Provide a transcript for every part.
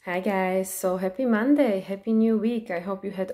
Hi guys, so happy Monday, happy new week. I hope you had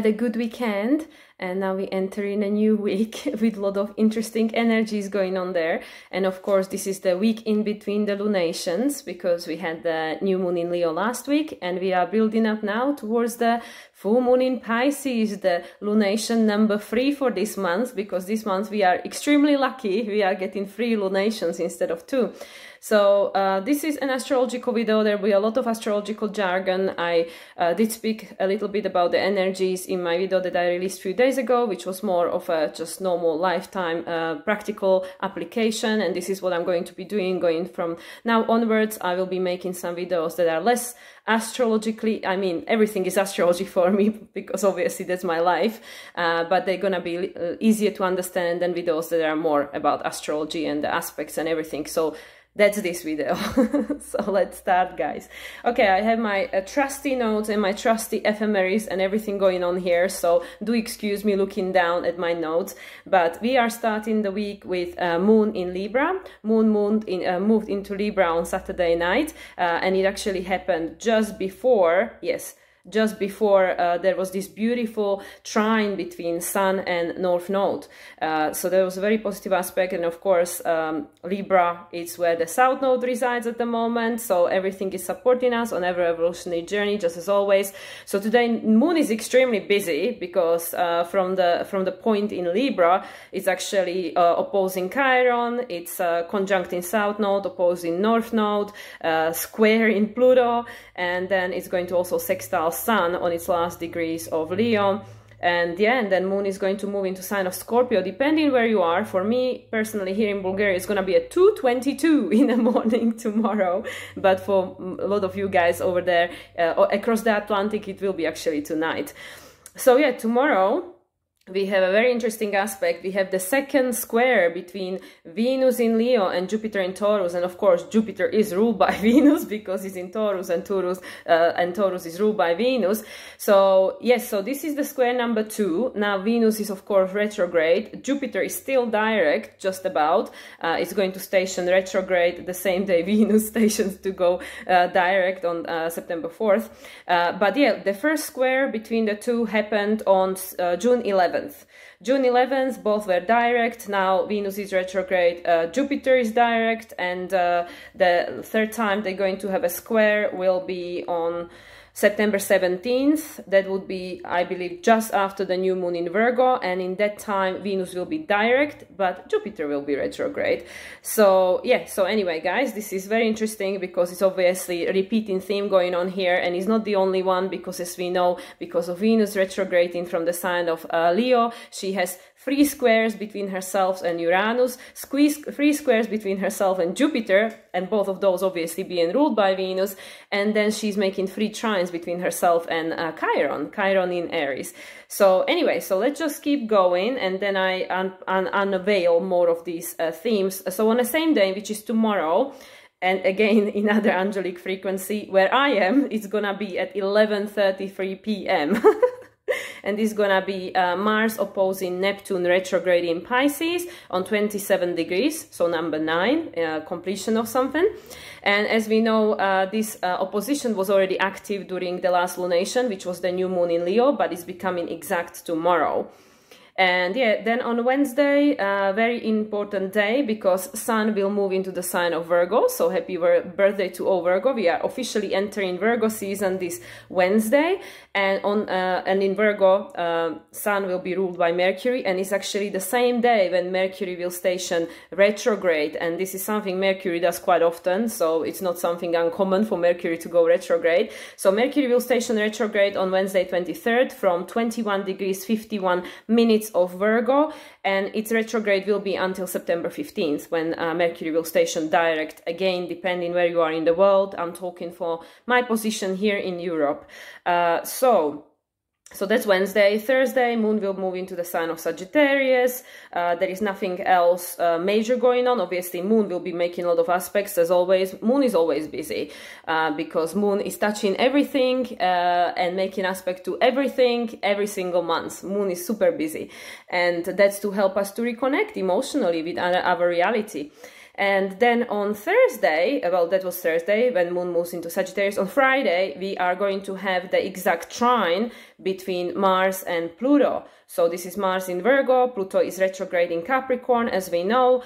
a good weekend, and now we enter in a new week with a lot of interesting energies going on there. And of course, this is the week in between the lunations because we had the new moon in Leo last week, and we are building up now towards the full moon in Pisces, the lunation number 3 for this month, because this month we are extremely lucky. We are getting 3 lunations instead of 2. So this is an astrological video. There will be a lot of astrological jargon. I did speak a little bit about the energies in my video that I released a few days ago, which was more of a just normal lifetime practical application. And this is what I'm going to be doing going from now onwards. I will be making some videos that are less astrologically, I mean, everything is astrology for me because obviously that's my life, but they're gonna be easier to understand than videos that are more about astrology and the aspects and everything. So that's this video. So let's start, guys. Okay, I have my trusty notes and my trusty ephemeris and everything going on here, so do excuse me looking down at my notes. But we are starting the week with Moon in Libra. Moon moved into Libra on Saturday night, and it actually happened just before, there was this beautiful trine between Sun and North Node. So there was a very positive aspect, and of course Libra is where the South Node resides at the moment, so everything is supporting us on every evolutionary journey, just as always. So today Moon is extremely busy because from the point in Libra, it's actually opposing Chiron, it's conjuncting South Node, opposing North Node, square in Pluto, and then it's going to also sextile Sun on its last degrees of Leo. And then Moon is going to move into sign of Scorpio, depending where you are. For me personally, here in Bulgaria, it's going to be at 2:22 in the morning tomorrow, but for a lot of you guys over there across the Atlantic, it will be actually tonight. So yeah, tomorrow we have a very interesting aspect. We have the second square between Venus in Leo and Jupiter in Taurus, and of course Jupiter is ruled by Venus because he's in Taurus, and Taurus is ruled by Venus. So yes, so this is the square number 2. Now Venus is of course retrograde. Jupiter is still direct, just about. It's going to station retrograde the same day Venus stations to go direct on September 4th. But yeah, the first square between the two happened on June 11th. June 11th, both were direct. Now Venus is retrograde, Jupiter is direct, and the third time they're going to have a square will be on September 17th. That would be, I believe, just after the new moon in Virgo, and in that time Venus will be direct, but Jupiter will be retrograde. So yeah, so anyway guys, this is very interesting because it's obviously a repeating theme going on here, and it's not the only one, because as we know, because of Venus retrograding from the sign of Leo, she has 3 squares between herself and Uranus, 3 squares between herself and Jupiter, and both of those obviously being ruled by Venus, and then she's making 3 trines between herself and Chiron in Aries. So anyway, so let's just keep going, and then I unveil more of these themes. So on the same day, which is tomorrow, and again in other angelic frequency where I am, it's gonna be at 11:33 p.m. And this is gonna be Mars opposing Neptune retrograde in Pisces on 27 degrees, so number 9, completion of something. And as we know, this opposition was already active during the last lunation, which was the new moon in Leo, but it's becoming exact tomorrow. And yeah, then on Wednesday, very important day because Sun will move into the sign of Virgo. So happy birthday to all Virgo. We are officially entering Virgo season this Wednesday, and in Virgo, Sun will be ruled by Mercury, and it's actually the same day when Mercury will station retrograde. And this is something Mercury does quite often, so it's not something uncommon for Mercury to go retrograde. So Mercury will station retrograde on Wednesday 23rd from 21 degrees 51 minutes of Virgo, and its retrograde will be until September 15th, when Mercury will station direct again, depending where you are in the world. I'm talking for my position here in Europe. So that's Wednesday. Thursday, Moon will move into the sign of Sagittarius. There is nothing else major going on. Obviously, Moon will be making a lot of aspects as always. Moon is always busy because Moon is touching everything and making aspect to everything every single month. Moon is super busy, and that's to help us to reconnect emotionally with our reality. And then on Thursday, well, that was Thursday when Moon moves into Sagittarius. On Friday, we are going to have the exact trine between Mars and Pluto. So this is Mars in Virgo, Pluto is retrograde in Capricorn, as we know.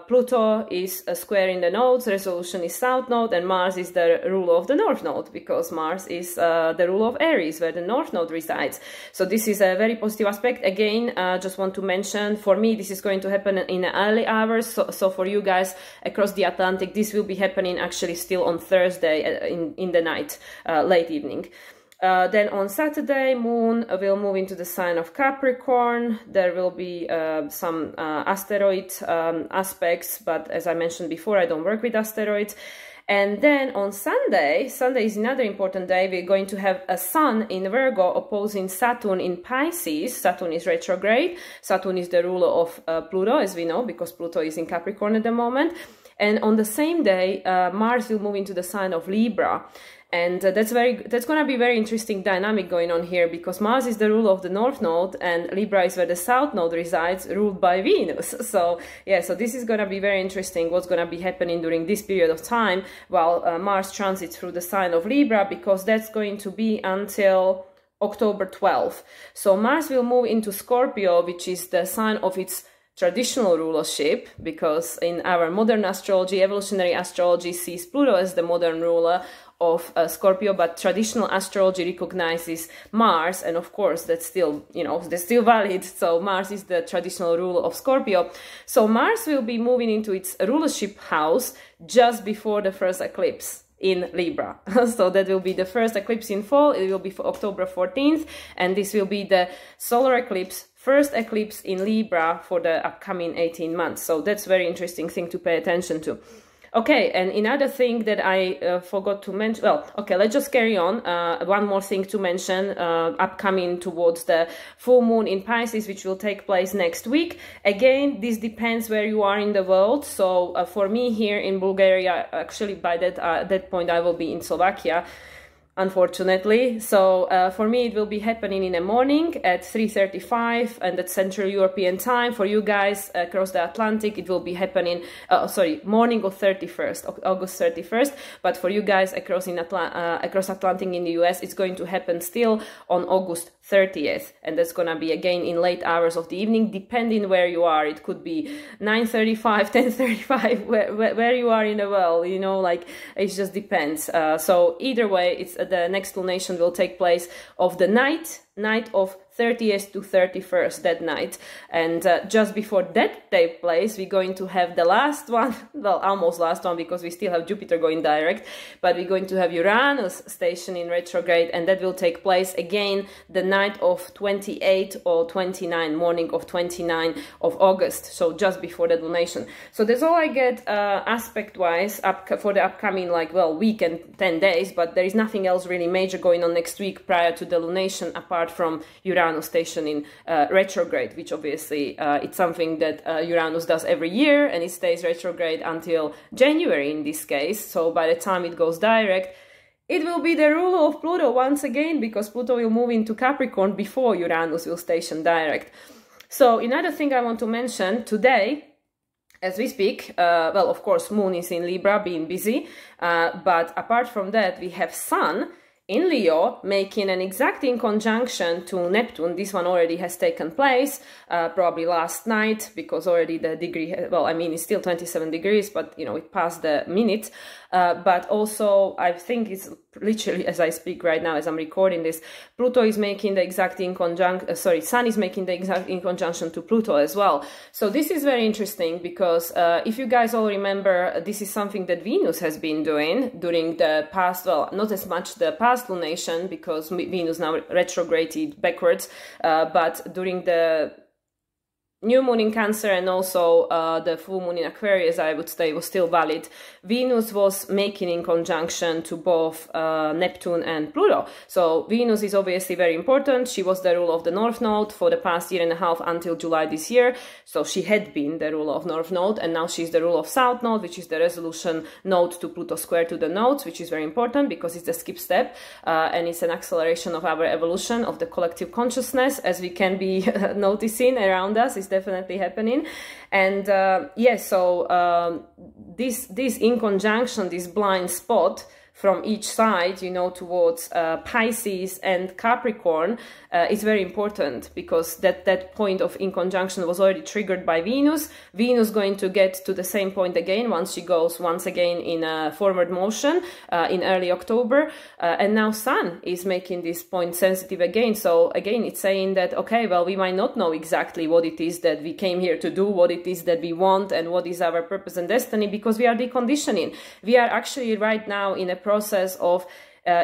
Pluto is a square in the nodes, resolution is South Node, and Mars is the ruler of the North Node, because Mars is the ruler of Aries, where the North Node resides. So this is a very positive aspect. Again, just want to mention, for me, this is going to happen in the early hours. So for you guys across the Atlantic, this will be happening actually still on Thursday in the night, late evening. Then on Saturday, Moon will move into the sign of Capricorn. There will be some asteroid aspects, but as I mentioned before, I don't work with asteroids. And then on Sunday is another important day. We're going to have a Sun in Virgo opposing Saturn in Pisces. Saturn is retrograde. Saturn is the ruler of Pluto, as we know, because Pluto is in Capricorn at the moment. And on the same day, Mars will move into the sign of Libra. And that's going to be very interesting dynamic going on here, because Mars is the ruler of the North Node and Libra is where the South Node resides, ruled by Venus. So yeah, so this is going to be very interesting what's going to be happening during this period of time while Mars transits through the sign of Libra, because that's going to be until October 12th. So Mars will move into Scorpio, which is the sign of its traditional rulership, because in our modern astrology, evolutionary astrology sees Pluto as the modern ruler of Scorpio, but traditional astrology recognizes Mars, and of course that's still, you know, that's still valid. So Mars is the traditional ruler of Scorpio. So Mars will be moving into its rulership house just before the first eclipse in Libra. So that will be the first eclipse in fall. It will be for October 14th, and this will be the solar eclipse, first eclipse in Libra for the upcoming 18 months. So that's a very interesting thing to pay attention to. Okay, and another thing that I forgot to mention, well, okay, let's just carry on. One more thing to mention, upcoming towards the full moon in Pisces, which will take place next week. Again, this depends where you are in the world. So for me here in Bulgaria, actually by that point I will be in Slovakia, unfortunately. So for me, it will be happening in the morning at 3:35 and at Central European time. For you guys across the Atlantic, it will be happening, morning of 31st, August 31st. But for you guys across Atlantic in the US, it's going to happen still on August 30th. And that's going to be again in late hours of the evening, depending where you are. It could be 9:35, 10:35, where you are in the world, you know, like it just depends. So either way, it's the next lunation will take place of the night of 30th to 31st, that night. And just before that takes place, we're going to have the last one, well, almost last one, because we still have Jupiter going direct, but we're going to have Uranus station in retrograde, and that will take place again the night of 28 or 29, morning of 29 of August, so just before the lunation. So that's all I get aspect-wise for the upcoming, like, well, week and 10 days, but there is nothing else really major going on next week prior to the lunation, apart from Uranus station in retrograde, which obviously it's something that Uranus does every year, and it stays retrograde until January in this case. So by the time it goes direct, it will be the ruler of Pluto once again, because Pluto will move into Capricorn before Uranus will station direct. So another thing I want to mention today, as we speak, well, of course, Moon is in Libra, being busy, but apart from that, we have Sun in Leo, making an exacting conjunction to Neptune. This one already has taken place, probably last night, because already the degree, well, I mean, it's still 27 degrees, but, you know, it passed the minute. But also, I think it's literally, as I speak right now, as I'm recording this, Pluto is making the exacting conjunction, Sun is making the exacting conjunction to Pluto as well. So this is very interesting, because if you guys all remember, this is something that Venus has been doing during the past, well, not as much the past lunation, because Venus now retrograded backwards, but during the new moon in Cancer and also the full moon in Aquarius, I would say, was still valid. Venus was making in conjunction to both Neptune and Pluto. So Venus is obviously very important. She was the ruler of the North Node for the past year and a half until July this year. So she had been the ruler of North Node, and now she's the ruler of South Node, which is the resolution node to Pluto square to the nodes, which is very important because it's a skip step and it's an acceleration of our evolution of the collective consciousness, as we can be noticing around us. It's is definitely happening. And so this in conjunction, this blind spot from each side, you know, towards Pisces and Capricorn is very important, because that point of in conjunction was already triggered by Venus. Venus going to get to the same point again once she goes once again in a forward motion in early October, and now Sun is making this point sensitive again. So again, it's saying that, okay, well, we might not know exactly what it is that we came here to do, what it is that we want, and what is our purpose and destiny, because we are deconditioning. We are actually right now in a process of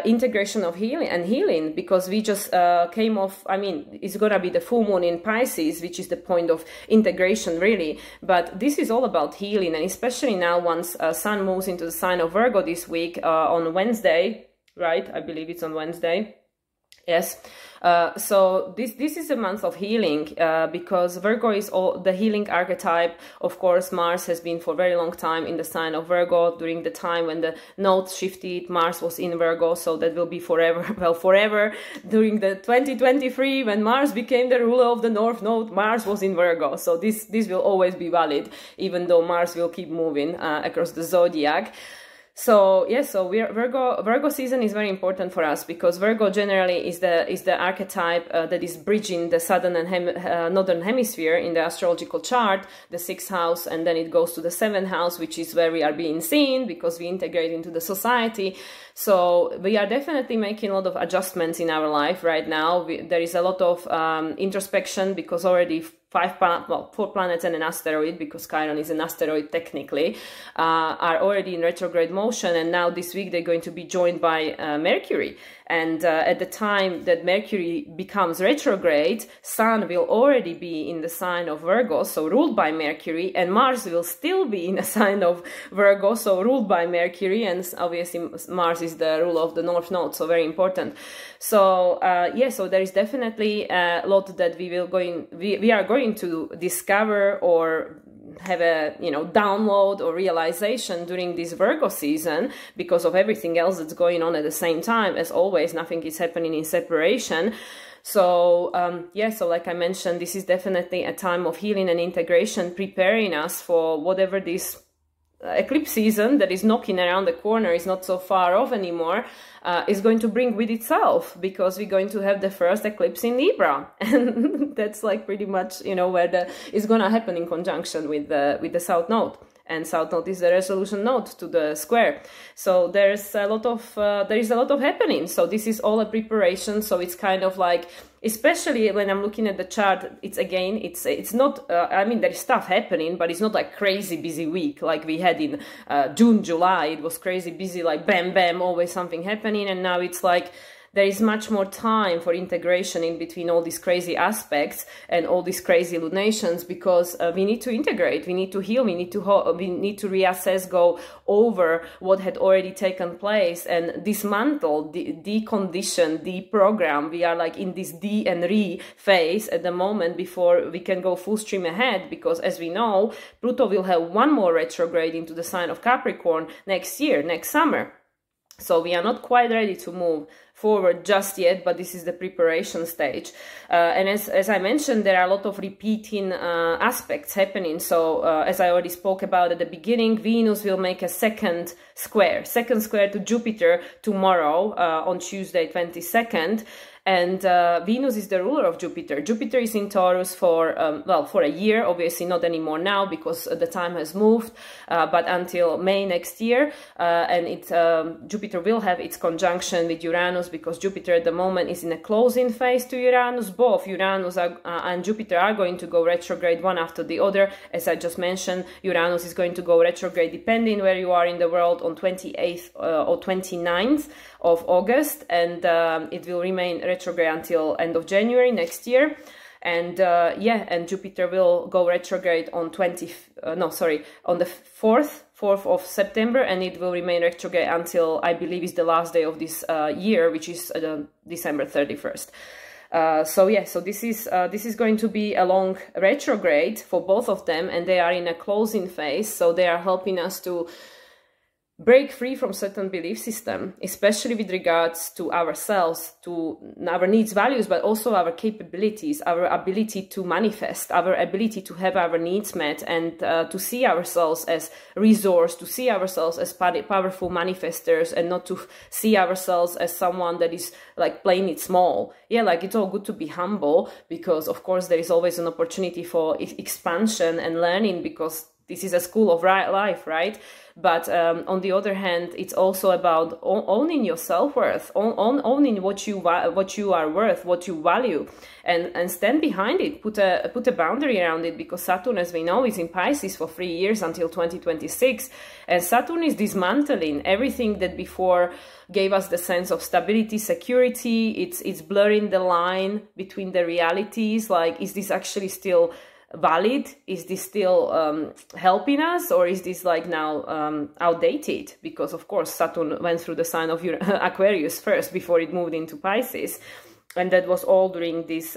integration of healing, because we just came off, I mean, it's gonna be the full moon in Pisces, which is the point of integration really, but this is all about healing. And especially now, once Sun moves into the sign of Virgo this week on Wednesday, right? I believe it's on Wednesday. Yes. So this is a month of healing, because Virgo is all the healing archetype. Of course, Mars has been for a very long time in the sign of Virgo. During the time when the nodes shifted, Mars was in Virgo, so that will be forever. Well, forever. During the 2023, when Mars became the ruler of the North Node, Mars was in Virgo. So this will always be valid, even though Mars will keep moving across the zodiac. So yes, so Virgo season is very important for us, because Virgo generally is the archetype that is bridging the southern and northern hemisphere in the astrological chart, the 6th house, and then it goes to the 7th house, which is where we are being seen, because we integrate into the society. So we are definitely making a lot of adjustments in our life right now. There is a lot of introspection, because already 4 planets and an asteroid, because Chiron is an asteroid technically, are already in retrograde motion, and now this week they're going to be joined by Mercury. And at the time that Mercury becomes retrograde, Sun will already be in the sign of Virgo, so ruled by Mercury, and Mars will still be in a sign of Virgo, so ruled by Mercury, and obviously Mars is the ruler of the North Node, so very important. So so there is definitely a lot that we are going to discover or have a download or realization during this Virgo season, because of everything else that's going on at the same time. As always, nothing is happening in separation. So so like I mentioned, this is definitely a time of healing and integration, preparing us for whatever this eclipse season that is knocking around the corner, is not so far off anymore, is going to bring with itself, because we're going to have the first eclipse in Libra, and that's like pretty much where it's going to happen in conjunction with the South Node. And South Node is the resolution node to the square. So there is a lot of happening. So this is all a preparation. So it's kind of like, especially when I'm looking at the chart, it's not, I mean, there is stuff happening, but it's not like crazy busy week like we had in June, July. It was crazy busy, like bam, bam, always something happening. And now it's like, there is much more time for integration in between all these crazy aspects and all these crazy lunations, because we need to integrate, we need to heal, we need to reassess, go over what had already taken place and dismantle, decondition, deprogram. We are like in this de and re phase at the moment before we can go full stream ahead, because as we know, Pluto will have one more retrograde into the sign of Capricorn next year, next summer. So we are not quite ready to move forward just yet, but this is the preparation stage. And as I mentioned, there are a lot of repeating aspects happening. So as I already spoke about at the beginning, Venus will make a second square to Jupiter tomorrow on Tuesday 22nd. And Venus is the ruler of Jupiter. Jupiter is in Taurus for a year, obviously not anymore now because the time has moved, but until May next year. And Jupiter will have its conjunction with Uranus, because Jupiter at the moment is in a closing phase to Uranus. Both Uranus and Jupiter are going to go retrograde one after the other. As I just mentioned, Uranus is going to go retrograde depending where you are in the world on 28th or 29th of August, and it will remain retrograde until end of January next year. And and Jupiter will go retrograde on on the 4th of September, and it will remain retrograde until, I believe, is the last day of this year, which is December 31st. So this is going to be a long retrograde for both of them, and they are in a closing phase, so they are helping us to break free from certain belief system, especially with regards to ourselves, to our needs, values, but also our capabilities, our ability to manifest, our ability to have our needs met, and to see ourselves as resource, to see ourselves as powerful manifestors, and not to see ourselves as someone that is like playing it small. Yeah, like it's all good to be humble, because of course there is always an opportunity for expansion and learning, because this is a school of life, right? But on the other hand, it's also about owning your self-worth, owning what you are worth, what you value, and stand behind it. Put a boundary around it, because Saturn, as we know, is in Pisces for 3 years until 2026, and Saturn is dismantling everything that before gave us the sense of stability, security. It's blurring the line between the realities. Like, is this actually still valid? Is this still helping us, or is this like now outdated? Because of course Saturn went through the sign of Aquarius first before it moved into Pisces, and that was all during this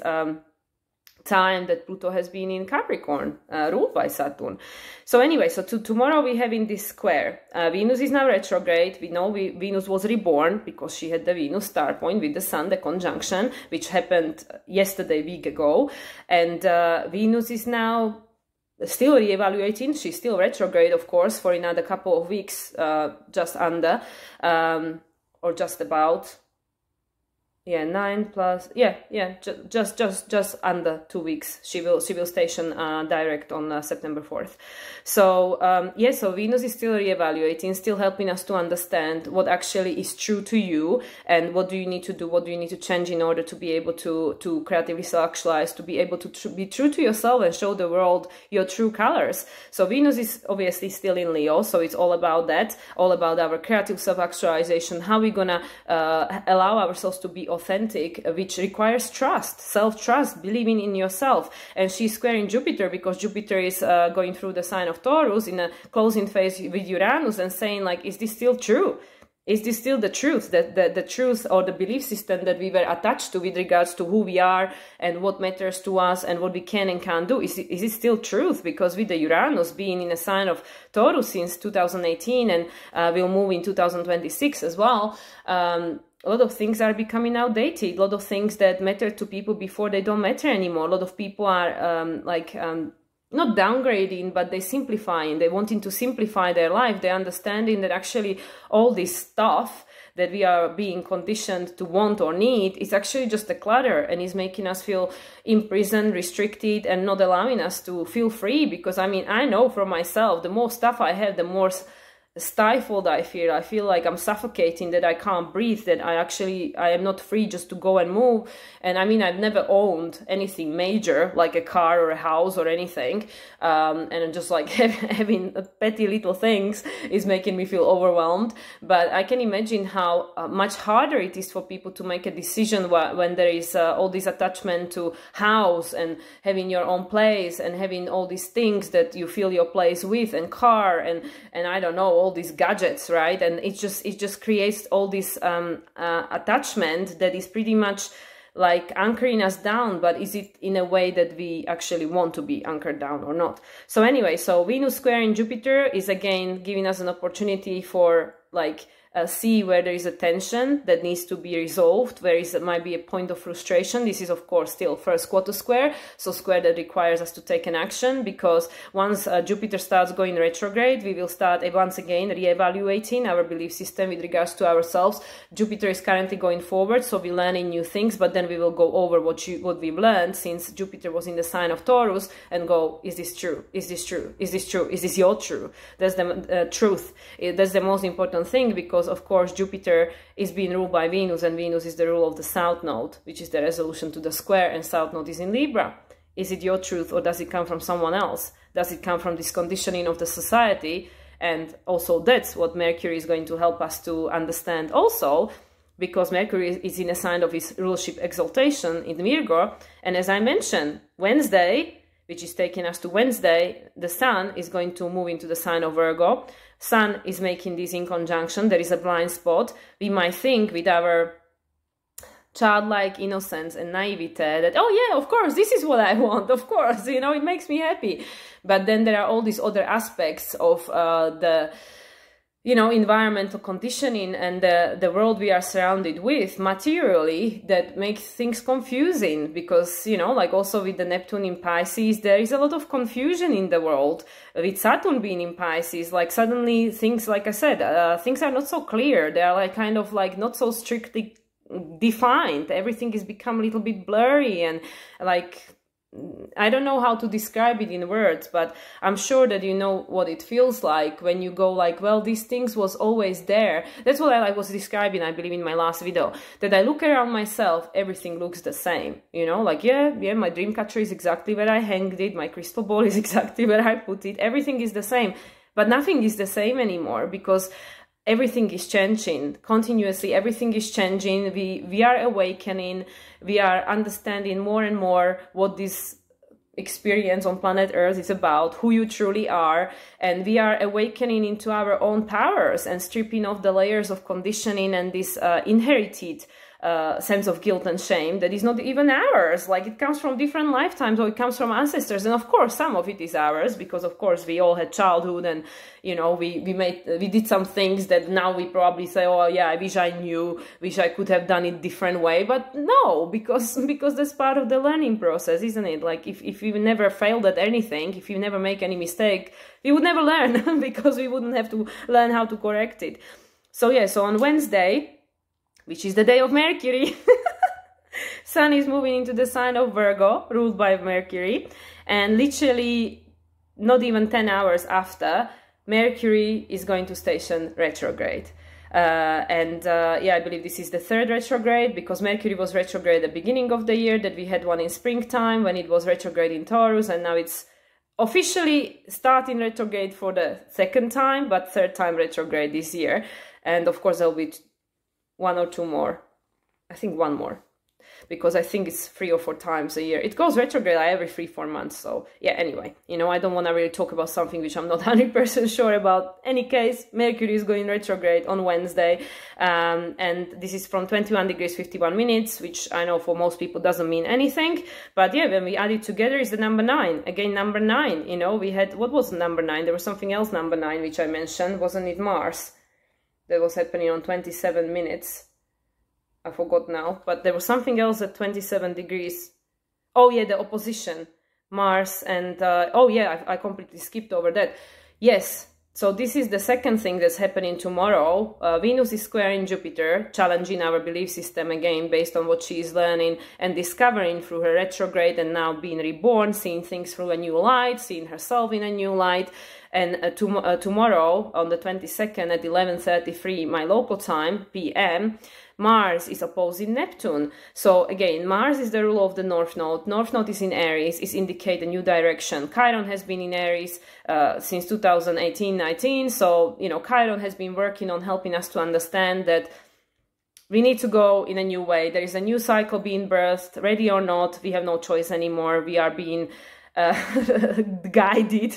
time that Pluto has been in Capricorn, ruled by Saturn. So anyway, so tomorrow we have in this square, Venus is now retrograde. We know Venus was reborn because she had the Venus star point with the Sun, the conjunction, which happened yesterday, week ago. And Venus is now still reevaluating. She's still retrograde, of course, for another couple of weeks, just under, or just about. Yeah, 9 plus, just under 2 weeks. She will station direct on September 4th. So so Venus is still reevaluating, still helping us to understand what actually is true to you, and what do you need to do, what do you need to change in order to be able to creatively self-actualize, to be able to be true to yourself and show the world your true colors. So Venus is obviously still in Leo, so it's all about that, all about our creative self-actualization, how we're gonna allow ourselves to be authentic, which requires trust, self-trust, believing in yourself. And she's squaring Jupiter, because Jupiter is going through the sign of Taurus in a closing phase with Uranus, and saying like, is this still true? Is this still the truth, that the truth or the belief system that we were attached to with regards to who we are and what matters to us and what we can and can't do? Is it still truth? Because with the Uranus being in a sign of Taurus since 2018 and will move in 2026 as well, a lot of things are becoming outdated. A lot of things that mattered to people before, they don't matter anymore. A lot of people are not downgrading, but they simplifying. They wanting to simplify their life. They're understanding that actually all this stuff that we are being conditioned to want or need is actually just a clutter, and is making us feel imprisoned, restricted, and not allowing us to feel free. Because I mean, I know from myself, the more stuff I have, the more stifled I feel like I'm suffocating, that I can't breathe, that I am not free just to go and move. And I mean, I've never owned anything major like a car or a house or anything, and just like having petty little things is making me feel overwhelmed. But I can imagine how much harder it is for people to make a decision when there is all this attachment to house and having your own place and having all these things that you fill your place with, and car and I don't know, all these gadgets, right? And it just creates all this attachment that is pretty much like anchoring us down. But is it in a way that we actually want to be anchored down or not? So anyway, so Venus squaring Jupiter is again giving us an opportunity for like see where there is a tension that needs to be resolved, where might be a point of frustration. This is of course still first quarter square, so square that requires us to take an action, because once Jupiter starts going retrograde, we will start once again reevaluating our belief system with regards to ourselves. Jupiter is currently going forward, so we're learning new things, but then we will go over what we've learned since Jupiter was in the sign of Taurus, and go, is this true? Is this true? Is this true? Is this your true? That's the truth. That's the most important thing, because of course Jupiter is being ruled by Venus, and Venus is the rule of the South Node, which is the resolution to the square, and South Node is in Libra. Is it your truth, or does it come from someone else? Does it come from this conditioning of the society? And also that's what Mercury is going to help us to understand also, because Mercury is in a sign of his rulership exaltation in Virgo. And as I mentioned, Wednesday, which is taking us to Wednesday, the Sun is going to move into the sign of Virgo. Sun is making this in conjunction. There is a blind spot. We might think with our childlike innocence and naivete that, oh yeah, of course, this is what I want. Of course, you know, it makes me happy. But then there are all these other aspects of you know, environmental conditioning and the world we are surrounded with materially that makes things confusing, because, you know, like also with the Neptune in Pisces, there is a lot of confusion in the world. With Saturn being in Pisces, like suddenly things, like I said, things are not so clear. They are like kind of like not so strictly defined. Everything has become a little bit blurry, and like, I don't know how to describe it in words, but I'm sure that you know what it feels like when you go like, well, these things was always there. That's what I was describing, I believe, in my last video, that I look around myself, everything looks the same, you know, like, yeah, my dream catcher is exactly where I hanged it, my crystal ball is exactly where I put it, everything is the same, but nothing is the same anymore, because everything is changing continuously. Everything is changing. We are awakening. We are understanding more and more what this experience on planet Earth is about, who you truly are, and we are awakening into our own powers and stripping off the layers of conditioning and this inherited sense of guilt and shame that is not even ours. Like, it comes from different lifetimes, or it comes from ancestors, and of course some of it is ours, because of course we all had childhood, and you know, we did some things that now we probably say, oh yeah, I wish I knew, wish I could have done it different way. But no, because that's part of the learning process, isn't it? Like, if you never failed at anything, if you never make any mistake, we would never learn because we wouldn't have to learn how to correct it. So yeah, so on Wednesday, which is the day of Mercury, Sun is moving into the sign of Virgo, ruled by Mercury, and literally not even 10 hours after, Mercury is going to station retrograde. Yeah, I believe this is the third retrograde, because Mercury was retrograde at the beginning of the year, that we had one in springtime when it was retrograde in Taurus, and now it's officially starting retrograde for the second time, but third time retrograde this year. And of course there'll be one or two more, I think one more, because I think it's 3 or 4 times a year. It goes retrograde every 3-4 months. So yeah, anyway, you know, I don't want to really talk about something which I'm not 100% sure about. Any case, Mercury is going retrograde on Wednesday, and this is from 21 degrees 51 minutes, which I know for most people doesn't mean anything, but yeah, when we add it together, is the number 9. Again, number 9, you know, we had, what was number 9? There was something else number 9 which I mentioned, wasn't it Mars? That was happening on 27 minutes. I forgot now, but there was something else at 27 degrees. Oh yeah, the opposition, Mars and, oh yeah, I completely skipped over that. Yes, so this is the second thing that's happening tomorrow. Venus is squaring Jupiter, challenging our belief system again based on what she is learning and discovering through her retrograde, and now being reborn, seeing things through a new light, seeing herself in a new light. And tomorrow, on the 22nd at 11:33 my local time, PM, Mars is opposing Neptune. So again, Mars is the ruler of the North Node. North Node is in Aries, is indicate a new direction. Chiron has been in Aries since 2018-19. So, you know, Chiron has been working on helping us to understand that we need to go in a new way. There is a new cycle being birthed, ready or not. We have no choice anymore. We are being guided.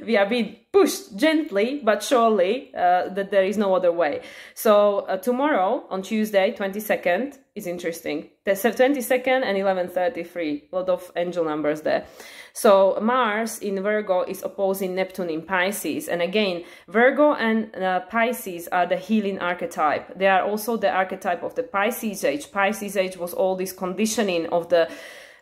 We are being pushed gently but surely, that there is no other way. So tomorrow on Tuesday 22nd is interesting. The 22nd and 11:33, a lot of angel numbers there. So Mars in Virgo is opposing Neptune in Pisces, and again, Virgo and Pisces are the healing archetype. They are also the archetype of the Pisces age. Pisces age was all this conditioning of the,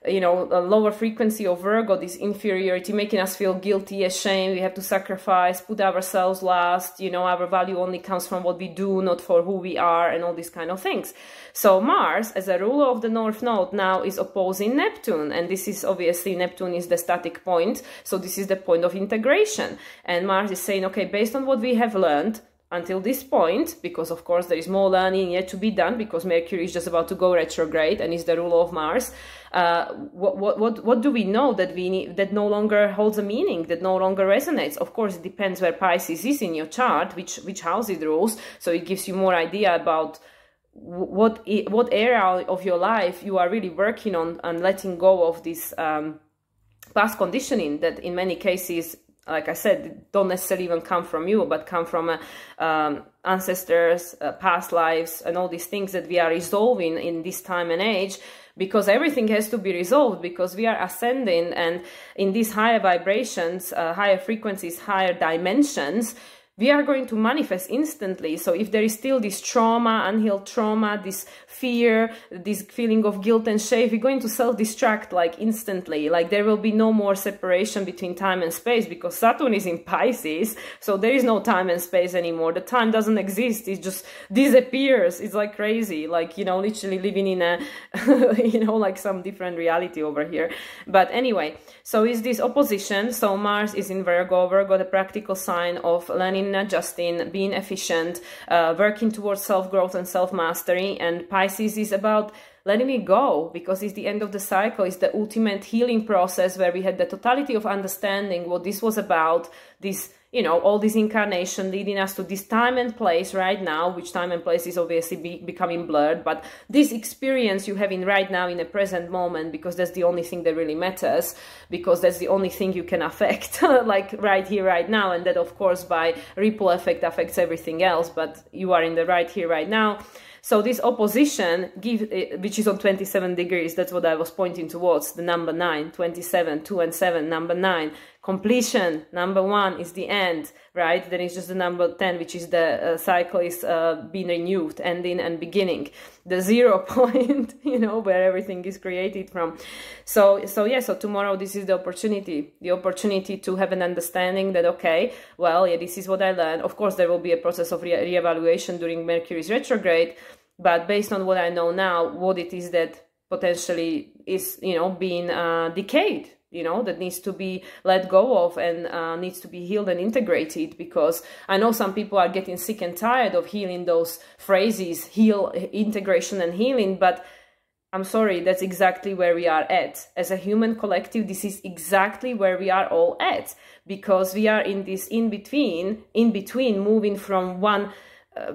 you know, a lower frequency of Virgo, this inferiority, making us feel guilty, ashamed, we have to sacrifice, put ourselves last, you know, our value only comes from what we do, not for who we are, and all these kind of things. So Mars, as a ruler of the North Node, now is opposing Neptune, and this is obviously, Neptune is the static point, so this is the point of integration. And Mars is saying, okay, based on what we have learned until this point, because of course there is more learning yet to be done, because Mercury is just about to go retrograde and is the ruler of Mars. What do we know that we need, that no longer holds a meaning, that no longer resonates? Of course, it depends where Pisces is in your chart, which house it rules. So it gives you more idea about what area of your life you are really working on and letting go of this past conditioning that in many cases, like I said, don't necessarily even come from you, but come from ancestors, past lives, and all these things that we are resolving in this time and age, because everything has to be resolved, because we are ascending, and in these higher vibrations, higher frequencies, higher dimensions, we are going to manifest instantly. So if there is still this trauma, unhealed trauma, this fear, this feeling of guilt and shame, we're going to self-destruct like instantly. Like there will be no more separation between time and space, because Saturn is in Pisces. So there is no time and space anymore. The time doesn't exist. It just disappears. It's like crazy. Like, you know, literally living in a, you know, like some different reality over here. But anyway, so is this opposition. So Mars is in Virgo, the practical sign of learning, adjusting, being efficient, working towards self-growth and self-mastery. And Pisces is about letting it go, because it's the end of the cycle. It's the ultimate healing process where we had the totality of understanding what this was about, this, you know, all this incarnation leading us to this time and place right now, which time and place is obviously becoming blurred, but this experience you have in right now in the present moment, because that's the only thing that really matters, because that's the only thing you can affect, like right here, right now. And that, of course, by ripple effect affects everything else, but you are in the right here, right now. So this opposition, which is on 27 degrees, that's what I was pointing towards, the number 9, 27, 2 and 7, number 9. Completion, number 1 is the end, right? Then it's just the number 10, which is the cycle is being renewed, ending and beginning. The 0 point, you know, where everything is created from. So tomorrow this is the opportunity to have an understanding that, okay, well, yeah, this is what I learned. Of course, there will be a process of reevaluation during Mercury's retrograde, but based on what I know now, what it is that potentially is, you know, being decayed, you know, that needs to be let go of and needs to be healed and integrated. Because I know some people are getting sick and tired of healing those phrases, heal, integration and healing, but I'm sorry, that's exactly where we are at. As a human collective, this is exactly where we are all at, because we are in this in-between, moving from one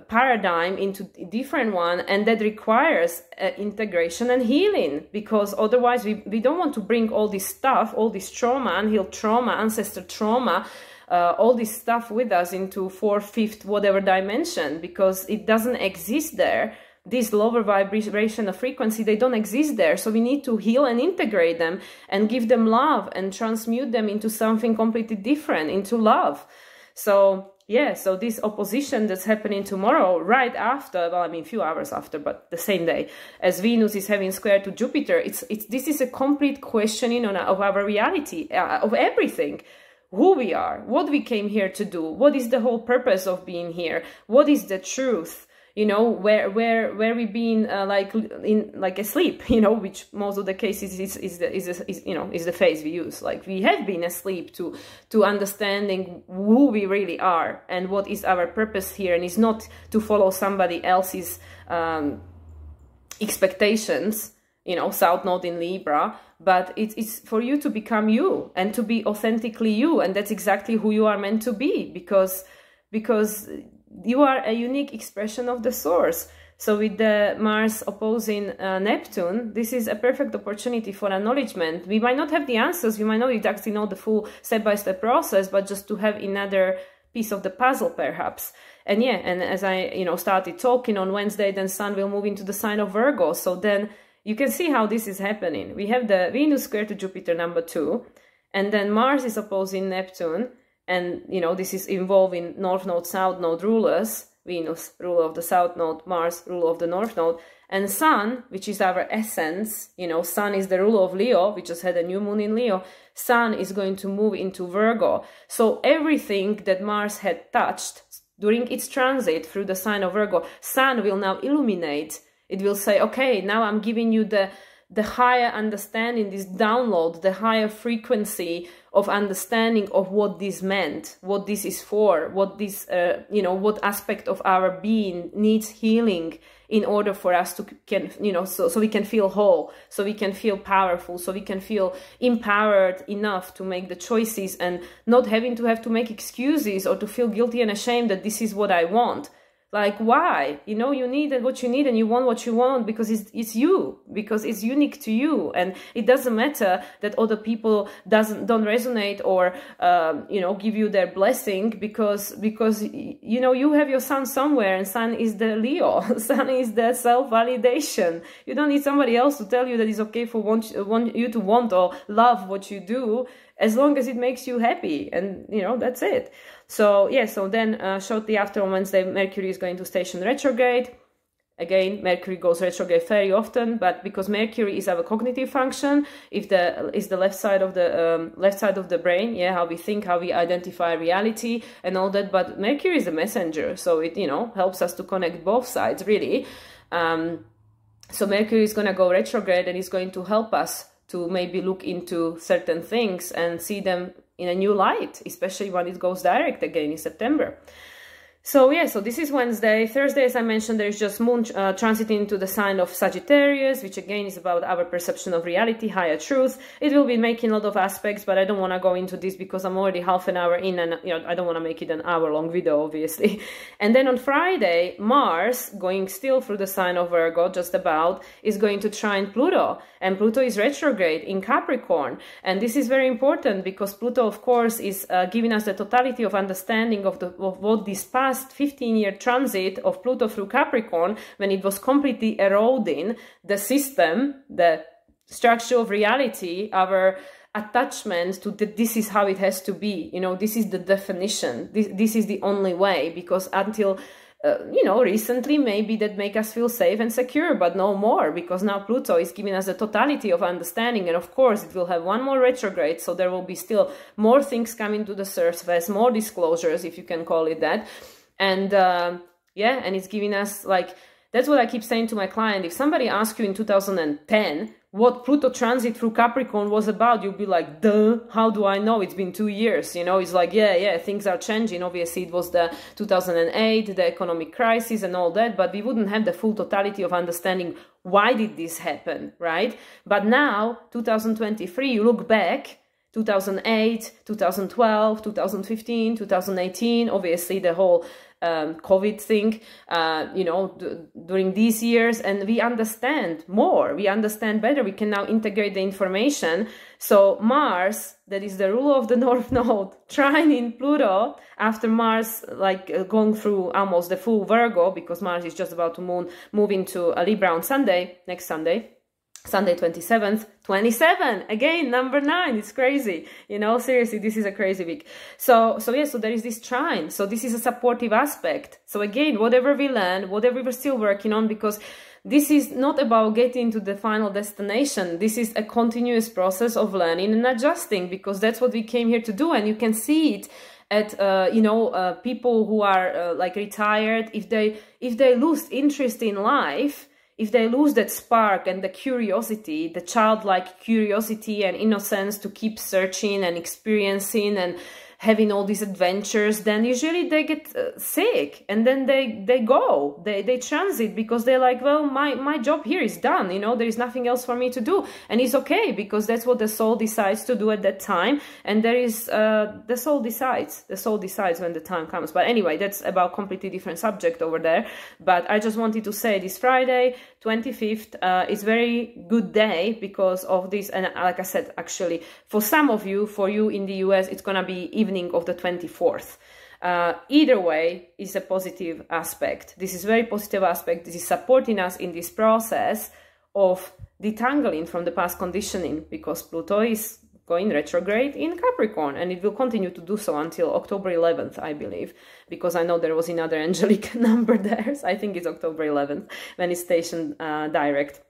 paradigm into a different one, and that requires integration and healing, because otherwise we don't want to bring all this stuff, all this trauma, unhealed trauma, ancestor trauma, all this stuff with us into 4th, 5th, whatever dimension, because it doesn't exist there. This lower vibration of frequency, they don't exist there. So we need to heal and integrate them and give them love and transmute them into something completely different, into love. So yeah, so this opposition that's happening tomorrow, right after, well, I mean, a few hours after, but the same day, as Venus is having square to Jupiter, this is a complete questioning of our reality, of everything. Who we are, what we came here to do, what is the whole purpose of being here, what is the truth, you know, where we've been like asleep, you know, which most of the cases is the phase we use. Like we have been asleep to understanding who we really are and what is our purpose here, and it's not to follow somebody else's expectations, you know, South Node in Libra, but it's for you to become you and to be authentically you, and that's exactly who you are meant to be, because you are a unique expression of the source. So with the Mars opposing Neptune, this is a perfect opportunity for acknowledgement. We might not have the answers, we might not exactly know the full step-by-step process, but just to have another piece of the puzzle perhaps. And yeah, and as I, you know, started talking on Wednesday, then Sun will move into the sign of Virgo. So then you can see how this is happening. We have the Venus square to Jupiter, number 2, and then Mars is opposing Neptune. And, you know, this is involving North Node, South Node rulers, Venus, ruler of the South Node, Mars, ruler of the North Node, and Sun, which is our essence, you know, Sun is the ruler of Leo, we just had a new moon in Leo, Sun is going to move into Virgo. So everything that Mars had touched during its transit through the sign of Virgo, Sun will now illuminate. It will say, okay, now I'm giving you the higher understanding, this download, the higher frequency of understanding of what this meant, what this is for, what this, you know, what aspect of our being needs healing in order for us to so we can feel whole, so we can feel powerful, so we can feel empowered enough to make the choices and not having to have to make excuses or to feel guilty and ashamed that this is what I want. Like, why? You know, you need what you need and you want what you want because it's you, because it's unique to you. And it doesn't matter that other people don't resonate or, you know, give you their blessing because, you know, you have your sun somewhere, and sun is the Leo. Sun is the self-validation. You don't need somebody else to tell you that it's okay for you to want or love what you do, as long as it makes you happy. And, you know, that's it. So yeah, so then shortly after on Wednesday, Mercury is going to station retrograde. Again, Mercury goes retrograde very often, but because Mercury is our cognitive function, is the left side of the brain, yeah, how we think, how we identify reality and all that. But Mercury is the messenger, so it, you know, helps us to connect both sides, really. So Mercury is going to go retrograde, and it's going to help us to maybe look into certain things and see them in a new light, especially when it goes direct again in September. So yeah, so this is Wednesday. Thursday, as I mentioned, there is just Moon transiting into the sign of Sagittarius, which again is about our perception of reality, higher truth. It will be making a lot of aspects, but I don't want to go into this because I'm already half an hour in, and you know, I don't want to make it an hour-long video, obviously. And then on Friday, Mars, going still through the sign of Virgo, just about, is going to trine Pluto, and Pluto is retrograde in Capricorn. And this is very important because Pluto, of course, is giving us the totality of understanding of what this past 15-year transit of Pluto through Capricorn, when it was completely eroding the system, the structure of reality, our attachment to this is how it has to be, you know, this is the definition, this is the only way, because until you know, recently maybe that make us feel safe and secure, but no more, because now Pluto is giving us the totality of understanding. And of course it will have one more retrograde, so there will be still more things coming to the surface, more disclosures, if you can call it that. And yeah, and it's giving us, like, that's what I keep saying to my client. If somebody asks you in 2010 what Pluto transit through Capricorn was about, you'll be like, duh, how do I know? It's been 2 years, you know? It's like, yeah, things are changing. Obviously, it was the 2008, the economic crisis and all that, but we wouldn't have the full totality of understanding why did this happen, right? But now, 2023, you look back, 2008, 2012, 2015, 2018, obviously the whole COVID thing, you know, during these years, and we understand more, we understand better, we can now integrate the information. So Mars, that is the ruler of the North Node, trining Pluto, after Mars, like going through almost the full Virgo, because Mars is just about to move into a Libra on Sunday, next Sunday. Sunday 27th, 27, again, number 9, it's crazy, you know, seriously, this is a crazy week. So yeah, so there is this trine, so this is a supportive aspect. So again, whatever we learn, whatever we're still working on, because this is not about getting to the final destination, this is a continuous process of learning and adjusting, because that's what we came here to do. And you can see it at, you know, people who are like retired, if they lose interest in life, if they lose that spark and the curiosity, the childlike curiosity and innocence to keep searching and experiencing and having all these adventures, then usually they get sick, and then they transit, because they're like, well, my job here is done, you know, there is nothing else for me to do. And it's okay, because that's what the soul decides to do at that time. And there is the soul decides when the time comes. But anyway, that's about completely different subject over there. But I just wanted to say this Friday 25th is very good day because of this. And like I said, actually, for some of you, for you in the US, it's gonna be evening of the 24th. Either way is a positive aspect. This is very positive aspect. This is supporting us in this process of detangling from the past conditioning, because Pluto is going retrograde in Capricorn, and it will continue to do so until October 11th, I believe, because I know there was another angelic number there. So I think it's October 11th when it's stationed direct.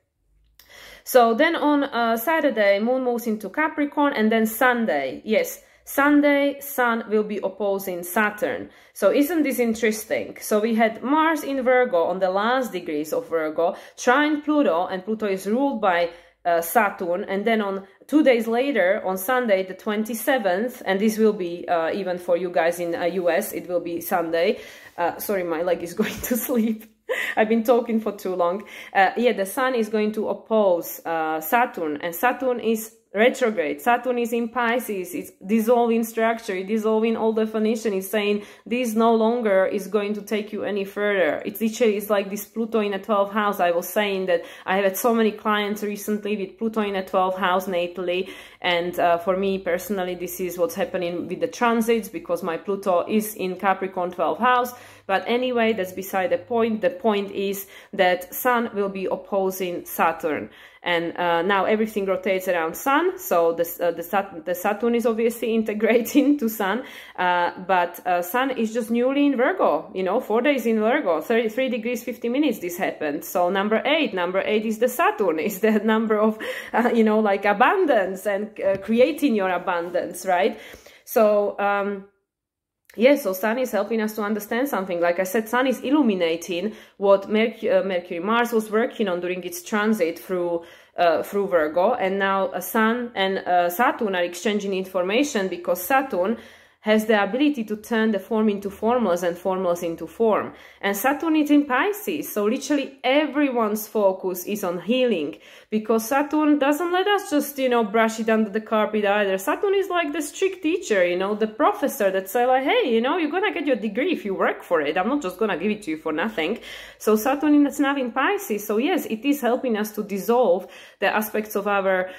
So then on Saturday, Moon moves into Capricorn, and then Sunday, yes, Sunday, Sun will be opposing Saturn. So isn't this interesting? So we had Mars in Virgo on the last degrees of Virgo, trine Pluto, and Pluto is ruled by Saturn. And then on 2 days later, on Sunday, the 27th, and this will be even for you guys in US, it will be Sunday. Sorry, my leg is going to sleep. I've been talking for too long. Yeah, the Sun is going to oppose Saturn, and Saturn is retrograde. Saturn is in Pisces. It's dissolving structure, it's dissolving all definition. It's saying this no longer is going to take you any further. It's literally, it's like this Pluto in a 12th house. I was saying that I have had so many clients recently with Pluto in a 12th house natally, and for me personally, this is what's happening with the transits, because my Pluto is in Capricorn 12th house. But anyway, that's beside the point. The point is that Sun will be opposing Saturn. And now everything rotates around Sun, so the Saturn is obviously integrating to Sun, but Sun is just newly in Virgo, you know, 4 days in Virgo, 33 degrees 50 minutes this happened. So number eight is the Saturn, is the number of, you know, like abundance and creating your abundance, right? So, yeah, so Sun is helping us to understand something. Like I said, Sun is illuminating what Mars was working on during its transit through Virgo, and now Sun and Saturn are exchanging information, because Saturn has the ability to turn the form into formulas and formulas into form. And Saturn is in Pisces, so literally everyone's focus is on healing, because Saturn doesn't let us just, you know, brush it under the carpet either. Saturn is like the strict teacher, you know, the professor that say like, hey, you know, you're gonna get your degree if you work for it. I'm not just gonna give it to you for nothing. So Saturn is now in Pisces. So yes, it is helping us to dissolve the aspects of our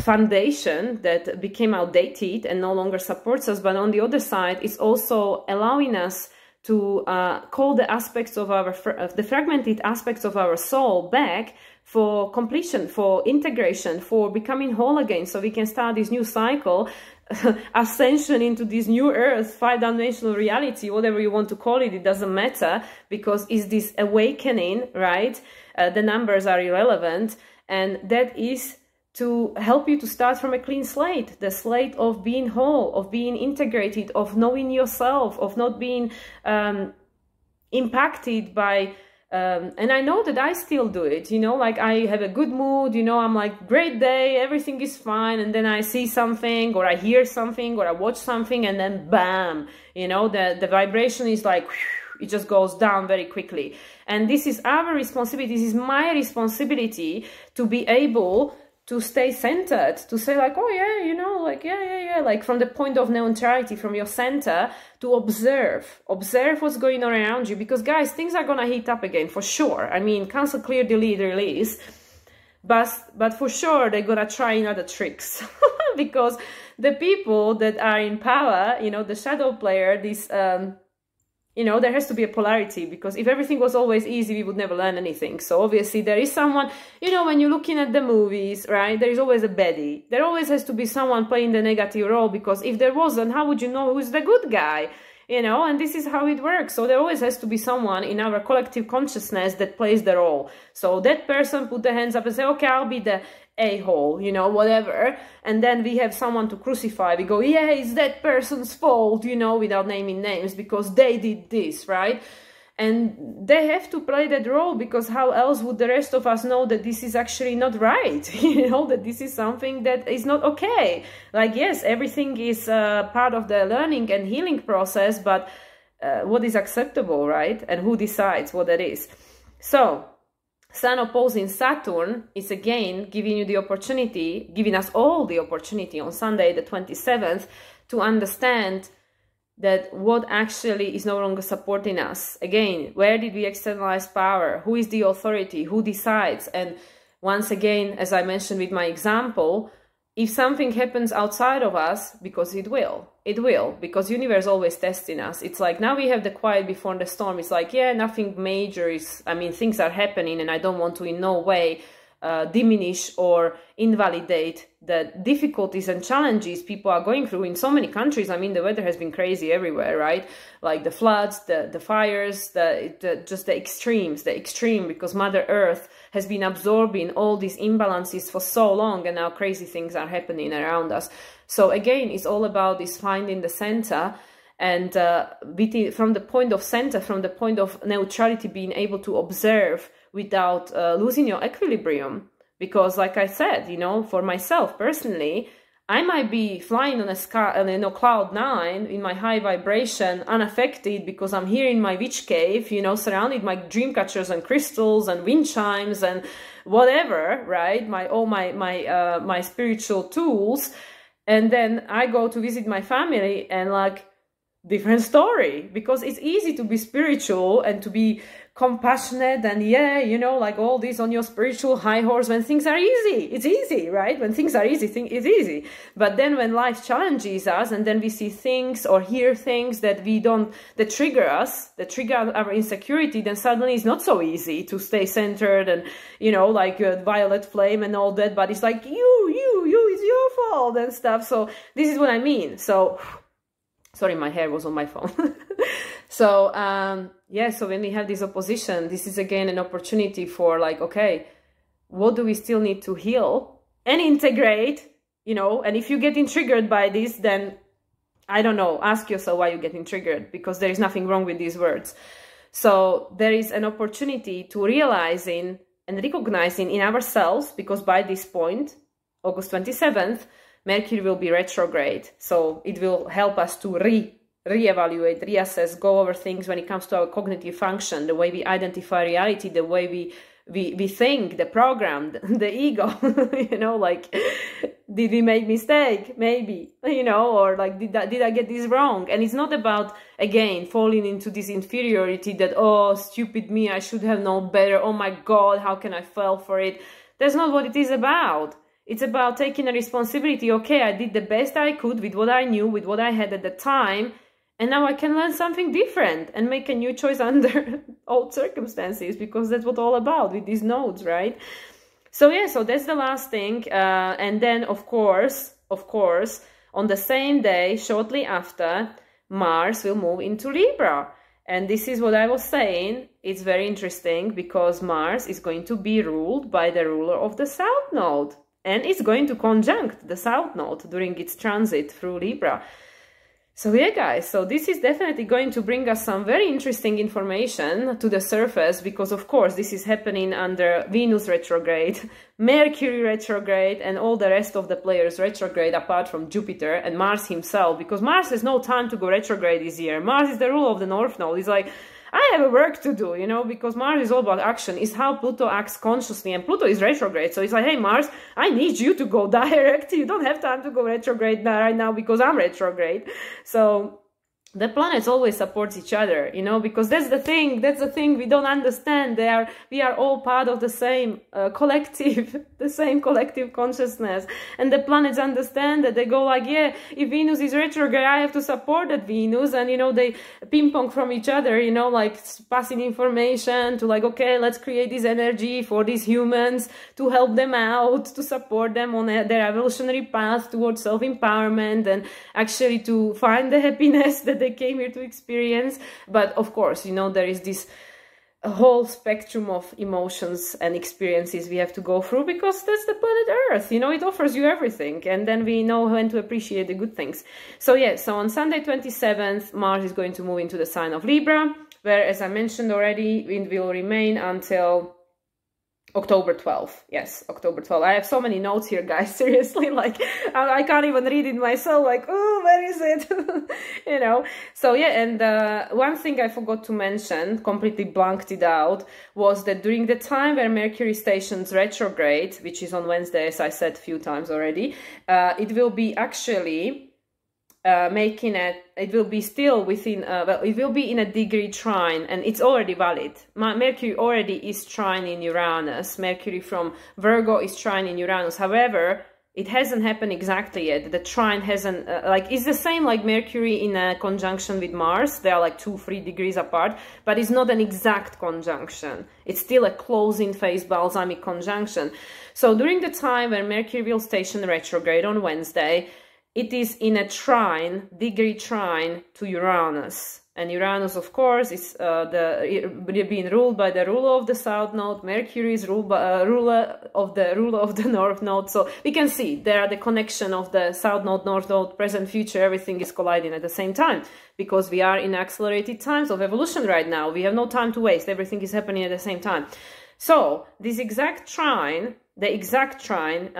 foundation that became outdated and no longer supports us, but on the other side, it's also allowing us to call the aspects of our the fragmented aspects of our soul back for completion, for integration, for becoming whole again, so we can start this new cycle, ascension into this new earth, 5-dimensional reality, whatever you want to call it, it doesn't matter, because it's this awakening, right? The numbers are irrelevant, and that is to help you to start from a clean slate, the slate of being whole, of being integrated, of knowing yourself, of not being impacted by, and I know that I still do it, you know, like I have a good mood, you know, I'm like, great day, everything is fine, and then I see something, or I hear something, or I watch something, and then bam, you know, the vibration is like, whew, it just goes down very quickly. And this is our responsibility, this is my responsibility to be able to stay centered, to say like, oh yeah, you know, like, yeah, like from the point of neutrality, from your center, to observe what's going on around you, because guys, things are gonna heat up again, for sure. I mean, cancel, clear, delete, release, but for sure, they're gonna try other tricks, because the people that are in power, you know, the shadow player, this, you know, there has to be a polarity, because if everything was always easy, we would never learn anything. So obviously there is someone, you know, when you're looking at the movies, right, there is always a baddie. There always has to be someone playing the negative role, because if there wasn't, how would you know who's the good guy? You know, and this is how it works. So there always has to be someone in our collective consciousness that plays the role. So that person put their hands up and say, okay, I'll be the a-hole, you know, whatever. And then we have someone to crucify. We go, yeah, it's that person's fault, you know, without naming names, because they did this, right? And they have to play that role, because how else would the rest of us know that this is actually not right? You know, that this is something that is not okay. Like, yes, everything is part of the learning and healing process, but what is acceptable, right? And who decides what that is? So, Sun opposing Saturn is again giving you the opportunity, giving us all the opportunity on Sunday the 27th to understand that what actually is no longer supporting us. Again, where did we externalize power? Who is the authority? Who decides? And once again, as I mentioned with my example, if something happens outside of us, because it will, because universe always testing us. It's like, now we have the quiet before the storm. It's like, yeah, nothing major is, I mean, things are happening, and I don't want to in no way diminish or invalidate the difficulties and challenges people are going through in so many countries. I mean, the weather has been crazy everywhere, right? Like the floods, the fires, just the extreme, because Mother Earth has been absorbing all these imbalances for so long, and now crazy things are happening around us. So again, it's all about this finding the center, and from the point of center, from the point of neutrality, being able to observe without losing your equilibrium. Because like I said, you know, for myself personally, I might be flying on a sky, you know, cloud 9 in my high vibration, unaffected, because I'm here in my witch cave, you know, surrounded by dream catchers and crystals and wind chimes and whatever, right? All my spiritual tools. And then I go to visit my family, and like, different story, because it's easy to be spiritual and to be compassionate and yeah, you know, like all this on your spiritual high horse when things are easy. It's easy, right? When things are easy, it's easy. But then when life challenges us and then we see things or hear things that that trigger us, that trigger our insecurity, then suddenly it's not so easy to stay centered and, you know, like violet flame and all that. But it's like, it's your fault and stuff. So this is what I mean. So, sorry, my hair was on my phone. So, yeah, so when we have this opposition, this is again an opportunity for like, okay, what do we still need to heal and integrate, you know? And if you're getting triggered by this, then I don't know, ask yourself why you're getting triggered, because there is nothing wrong with these words. So there is an opportunity to realizing and recognizing in ourselves, because by this point, August 27th, Mercury will be retrograde. So it will help us to reevaluate, reassess, go over things when it comes to our cognitive function, the way we identify reality, the way we think, the program, the ego, you know, like, did we make mistake? Maybe, you know, or like, did I get this wrong? And it's not about, again, falling into this inferiority that, oh, stupid me, I should have known better. Oh my God, how can I fall for it? That's not what it is about. It's about taking a responsibility. Okay, I did the best I could with what I knew, with what I had at the time. And now I can learn something different and make a new choice under old circumstances, because that's what all about with these nodes, right? So yeah, so that's the last thing. And then, of course, on the same day, shortly after, Mars will move into Libra. And this is what I was saying. It's very interesting because Mars is going to be ruled by the ruler of the South Node. And it's going to conjunct the South Node during its transit through Libra. So yeah, guys, so this is definitely going to bring us some very interesting information to the surface, because of course this is happening under Venus retrograde, Mercury retrograde, and all the rest of the players retrograde apart from Jupiter and Mars himself, because Mars has no time to go retrograde this year. Mars is the ruler of the North Node. It's like, I have a work to do, you know, because Mars is all about action. It's how Pluto acts consciously, and Pluto is retrograde. So it's like, hey, Mars, I need you to go direct. You don't have time to go retrograde right now because I'm retrograde. So the planets always support each other, you know, because that's the thing we don't understand. We are all part of the same collective, the same collective consciousness. And the planets understand that. They go like, yeah, if Venus is retrograde, I have to support that Venus. And, you know, they ping pong from each other, you know, like passing information to like, okay, let's create this energy for these humans to help them out, to support them on their evolutionary path towards self-empowerment and actually to find the happiness that they came here to experience. But of course, you know, there is this whole spectrum of emotions and experiences we have to go through, because that's the planet Earth, you know, it offers you everything, and then we know when to appreciate the good things. So yeah, so on Sunday 27th, Mars is going to move into the sign of Libra, where, as I mentioned already, it will remain until October 12th. Yes, October 12th. I have so many notes here, guys. Seriously, like I can't even read it myself. Like, oh, where is it? You know. So yeah, and one thing I forgot to mention, completely blanked it out, was that during the time where Mercury stations retrograde, which is on Wednesday, as I said a few times already, it will be actually it will be still within, well, it will be in a degree trine, and it's already valid. Mercury already is trine in Uranus. Mercury from Virgo is trine in Uranus. However, it hasn't happened exactly yet. The trine hasn't, it's the same like Mercury in a conjunction with Mars. They are like 2-3 degrees apart, but it's not an exact conjunction. It's still a closing phase balsamic conjunction. So during the time when Mercury will station retrograde on Wednesday, it is in a trine, degree trine to Uranus. And Uranus, of course, is being ruled by the ruler of the South Node. Mercury is ruled by ruler of the North Node. So we can see there are the connection of the South Node, North Node, present, future. Everything is colliding at the same time, because we are in accelerated times of evolution right now. We have no time to waste. Everything is happening at the same time. So this exact trine, the exact trine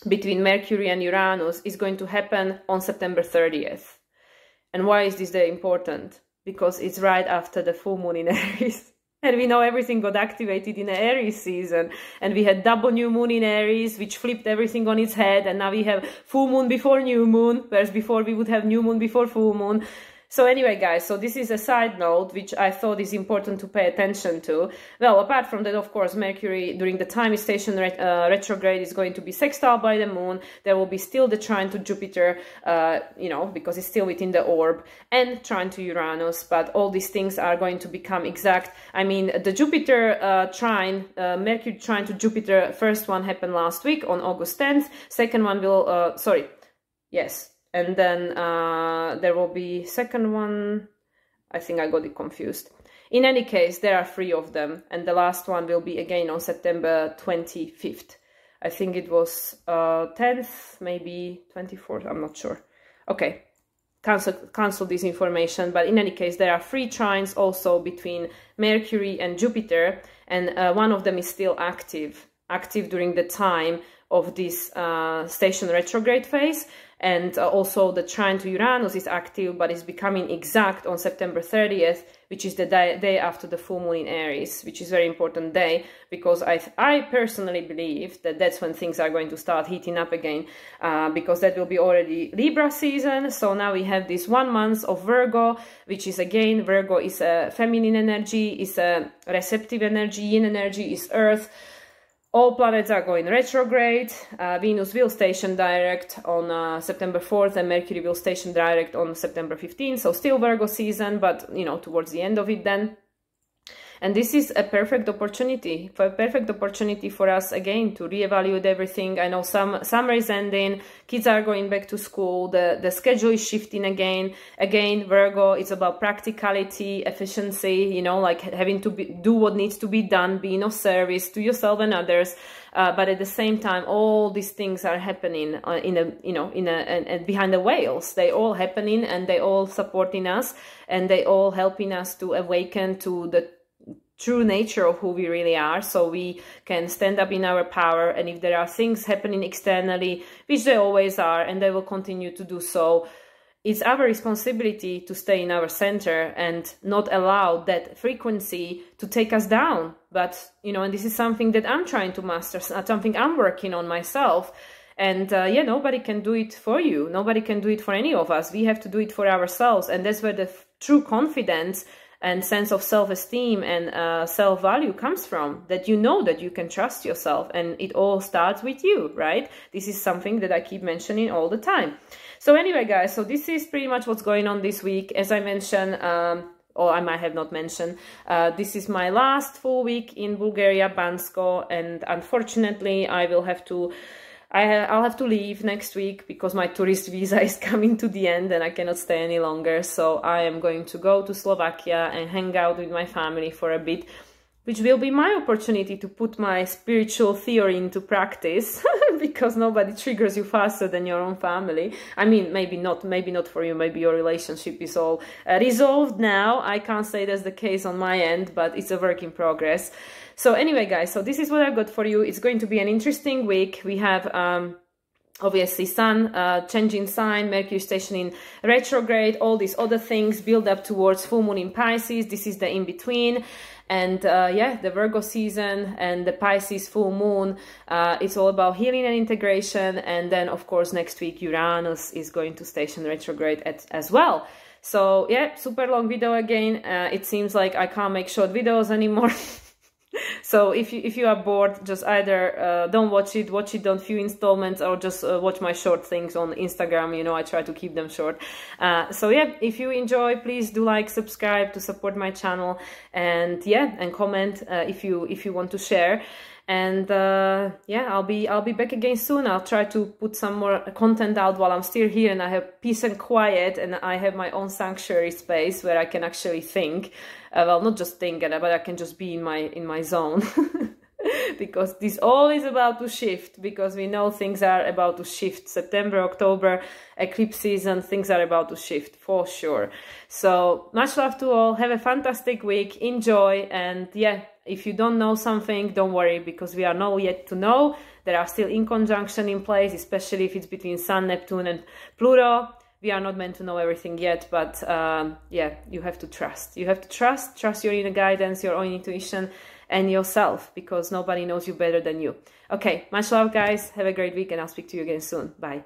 between Mercury and Uranus is going to happen on September 30th. And why is this important? Because it's right after the full moon in Aries. And we know everything got activated in the Aries season. And we had double new moon in Aries, which flipped everything on its head. And now we have full moon before new moon, whereas before we would have new moon before full moon. So anyway, guys, so this is a side note which I thought is important to pay attention to. Well, apart from that, of course, Mercury during the time its station retrograde is going to be sextile by the moon. There will be still the trine to Jupiter, you know, because it's still within the orb, and trine to Uranus. But all these things are going to become exact. I mean, the Jupiter trine, Mercury trine to Jupiter, first one happened last week on August 10th. Second one will, yes. And then there will be second one. I think I got it confused. In any case, there are 3 of them. And the last one will be again on September 25th. I think it was 10th, maybe 24th. I'm not sure. Okay, cancel this information. But in any case, there are 3 trines also between Mercury and Jupiter. And one of them is still active during the time of this station retrograde phase. And also the trine to Uranus is active, but is becoming exact on September 30th, which is the day after the full moon in Aries, which is a very important day, because I personally believe that that's when things are going to start heating up again, because that will be already Libra season. So now we have this 1 month of Virgo, which is again, Virgo is a feminine energy, is a receptive energy, yin energy is Earth. All planets are going retrograde. Venus will station direct on September 4th, and Mercury will station direct on September 15th. So still Virgo season, but, you know, towards the end of it then. And this is a perfect opportunity for us again to reevaluate everything. I know summer is ending, kids are going back to school, the schedule is shifting again. Again, Virgo, it's about practicality, efficiency, you know, like having to do what needs to be done, being of service to yourself and others. But at the same time, all these things are happening behind the veils. They all happening, and they all supporting us, and they all helping us to awaken to the true nature of who we really are, so we can stand up in our power. And if there are things happening externally, which they always are, and they will continue to do so, it's our responsibility to stay in our center and not allow that frequency to take us down. But, you know, and this is something that I'm trying to master, something I'm working on myself. And yeah, nobody can do it for you. Nobody can do it for any of us. We have to do it for ourselves. And that's where the true confidence and sense of self-esteem and self-value comes from, that you know that you can trust yourself, and it all starts with you, right? This is something that I keep mentioning all the time. So anyway, guys, so this is pretty much what's going on this week. As I mentioned, or I might have not mentioned, this is my last full week in Bulgaria, Bansko, and unfortunately I'll have to leave next week because my tourist visa is coming to the end and I cannot stay any longer. So I am going to go to Slovakia and hang out with my family for a bit, which will be my opportunity to put my spiritual theory into practice because nobody triggers you faster than your own family. I mean, maybe not for you. Maybe your relationship is all resolved now. I can't say that's the case on my end, but it's a work in progress. So anyway, guys, so this is what I've got for you. It's going to be an interesting week. We have obviously Sun changing sign, Mercury stationing retrograde, all these other things build up towards full moon in Pisces. This is the in-between. And yeah, the Virgo season and the Pisces full moon, it's all about healing and integration. And then, of course, next week, Uranus is going to station retrograde as well. So yeah, super long video again. It seems like I can't make short videos anymore. So if you are bored, just either don't watch it on few installments, or just watch my short things on Instagram. You know, I try to keep them short. So yeah, if you enjoy, please do like, subscribe to support my channel, and yeah, and comment if you want to share. And yeah, I'll be back again soon. I'll try to put some more content out while I'm still here and I have peace and quiet, and I have my own sanctuary space where I can actually think. Well, not just think, but I can just be in my zone. Because this all is about to shift, because we know things are about to shift. September, October, eclipse season, things are about to shift for sure. So much love to all. Have a fantastic week. Enjoy. And yeah, if you don't know something, don't worry, because we are not yet to know. There are still in conjunction in place, especially if it's between Sun, Neptune and Pluto. We are not meant to know everything yet, but yeah, you have to trust. You have to trust your inner guidance, your own intuition, and yourself, because nobody knows you better than you. Okay, much love, guys. Have a great week, and I'll speak to you again soon. Bye.